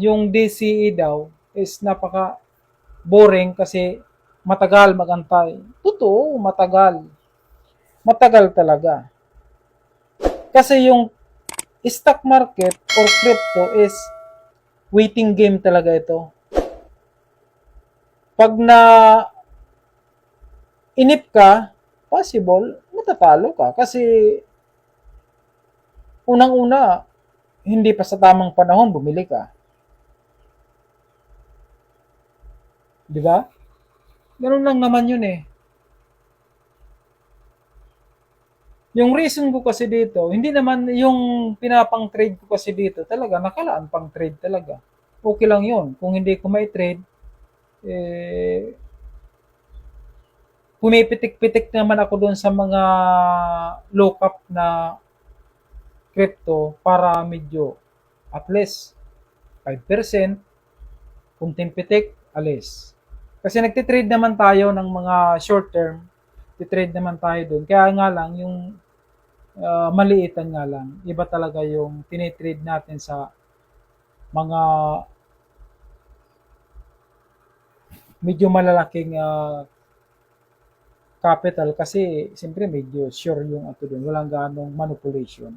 yung DCE daw is napaka boring kasi matagal magantay. Totoo, matagal. Matagal talaga. Kasi yung stock market or crypto is waiting game talaga ito. Pag na inip ka, possible, matatalo ka. Kasi unang-una, hindi pa sa tamang panahon bumili ka. Di ba? Ganun lang naman yun eh. Yung reason ko kasi dito, hindi naman yung pinapang trade ko kasi dito, talaga nakalaan pang trade talaga. Okay lang yun. Kung hindi ko may trade, eh, pumipitik-pitik naman ako doon sa mga lookup na crypto para medyo at least 5%, kung timpitik, alis. Kasi nagtitrade naman tayo ng mga short term, titrade naman tayo doon. Kaya nga lang, yung maliitan nga lang. Iba talaga yung tinitrade natin sa mga medyo malalaking capital kasi siyempre medyo sure yung ato doon. Walang ganong manipulation.